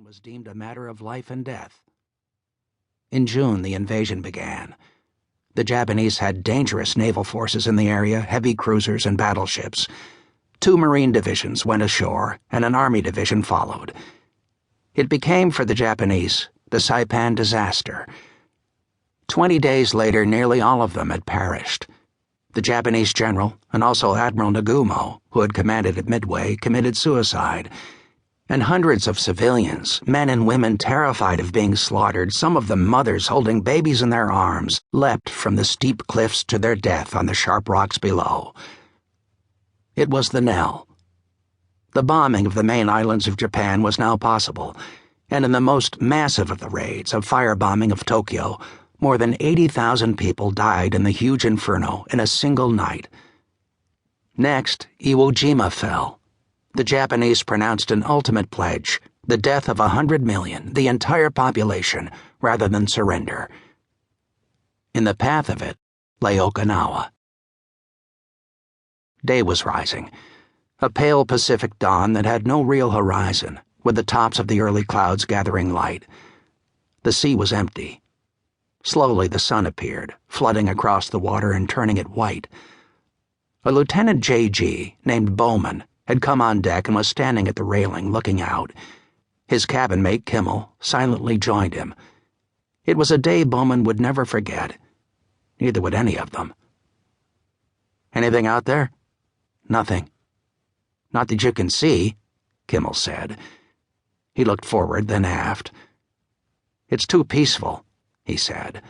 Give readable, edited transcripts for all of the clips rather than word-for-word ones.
was deemed a matter of life and death. In June, the invasion began. The Japanese had dangerous naval forces in the area, heavy cruisers and battleships. 2 Marine divisions went ashore, and an Army division followed. It became, for the Japanese, the Saipan disaster. 20 days later, nearly all of them had perished. The Japanese general, and also Admiral Nagumo, who had commanded at Midway, committed suicide. And hundreds of civilians, men and women terrified of being slaughtered, some of them mothers holding babies in their arms, leapt from the steep cliffs to their death on the sharp rocks below. It was the knell. The bombing of the main islands of Japan was now possible, and in the most massive of the raids, a firebombing of Tokyo, more than 80,000 people died in the huge inferno in a single night. Next, Iwo Jima fell. The Japanese pronounced an ultimate pledge, the death of 100 million, the entire population, rather than surrender. In the path of it lay Okinawa. Day was rising, a pale Pacific dawn that had no real horizon, with the tops of the early clouds gathering light. The sea was empty. Slowly the sun appeared, flooding across the water and turning it white. A Lieutenant J.G., named Bowman, had come on deck and was standing at the railing looking out. His cabin mate, Kimmel, silently joined him. It was a day Bowman would never forget. Neither would any of them. "Anything out there?" "Nothing." "Not that you can see," Kimmel said. He looked forward, then aft. "It's too peaceful," he said.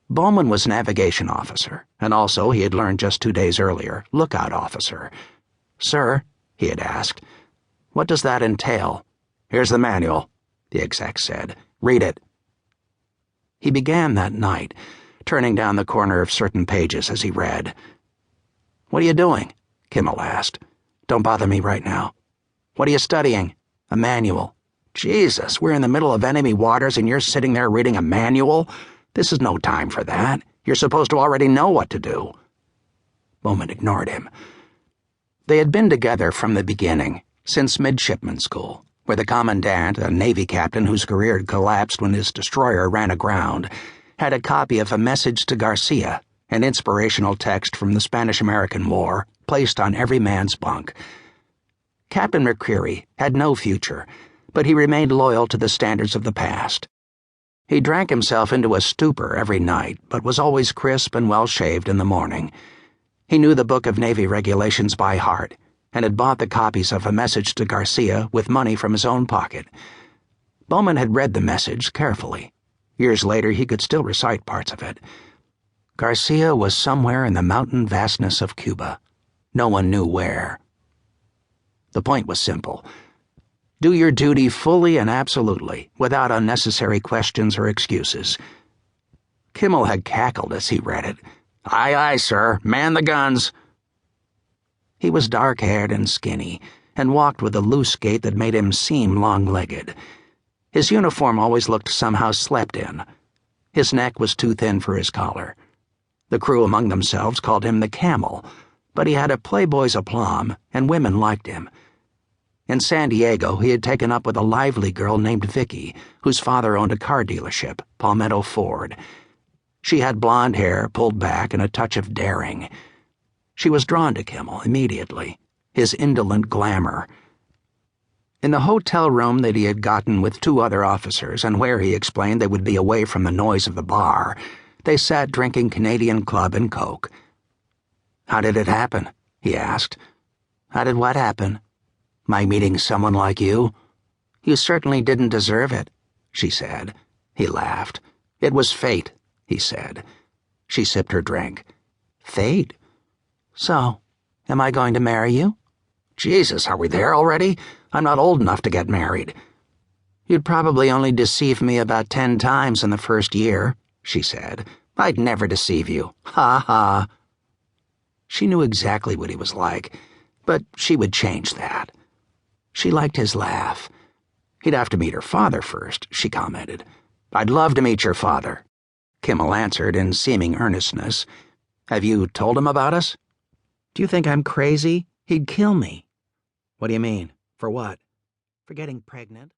Bowman was navigation officer, and also, he had learned just 2 days earlier, lookout officer. "Sir," he had asked, "what does that entail?" "Here's the manual," the exec said. "Read it." He began that night, turning down the corner of certain pages as he read. "What are you doing?" Kimmel asked. "Don't bother me right now." "What are you studying?" "A manual." "Jesus, we're in the middle of enemy waters and you're sitting there reading a manual? This is no time for that. You're supposed to already know what to do." Bowman ignored him. They had been together from the beginning, since midshipman school, where the commandant, a Navy captain whose career had collapsed when his destroyer ran aground, had a copy of A Message to Garcia, an inspirational text from the Spanish-American War, placed on every man's bunk. Captain McCreary had no future, but he remained loyal to the standards of the past. He drank himself into a stupor every night, but was always crisp and well-shaved in the morning. He knew the Book of Navy Regulations by heart, and had bought the copies of A Message to Garcia with money from his own pocket. Bowman had read the message carefully. Years later, he could still recite parts of it. Garcia was somewhere in the mountain vastness of Cuba. No one knew where. The point was simple. Do your duty fully and absolutely, without unnecessary questions or excuses. Kimmel had cackled as he read it. "Aye, aye, sir. Man the guns." He was dark-haired and skinny, and walked with a loose gait that made him seem long-legged. His uniform always looked somehow slept in. His neck was too thin for his collar. The crew among themselves called him the Camel, but he had a playboy's aplomb, and women liked him. In San Diego, he had taken up with a lively girl named Vicky, whose father owned a car dealership, Palmetto Ford. She had blonde hair pulled back and a touch of daring. She was drawn to Kimmel immediately, his indolent glamour. In the hotel room that he had gotten with 2 other officers, and where he explained they would be away from the noise of the bar, they sat drinking Canadian Club and Coke. "How did it happen?" he asked. "How did what happen?" "My meeting someone like you." "You certainly didn't deserve it," she said. He laughed. "It was fate," he said. She sipped her drink. "Fate? So, am I going to marry you?" "Jesus, are we there already? I'm not old enough to get married." "You'd probably only deceive me about 10 times in the first year," she said. "I'd never deceive you. Ha ha." She knew exactly what he was like, but she would change that. She liked his laugh. "He'd have to meet her father first," she commented. "I'd love to meet your father," Kimmel answered in seeming earnestness. "Have you told him about us?" "Do you think I'm crazy? He'd kill me." "What do you mean? For what?" "For getting pregnant."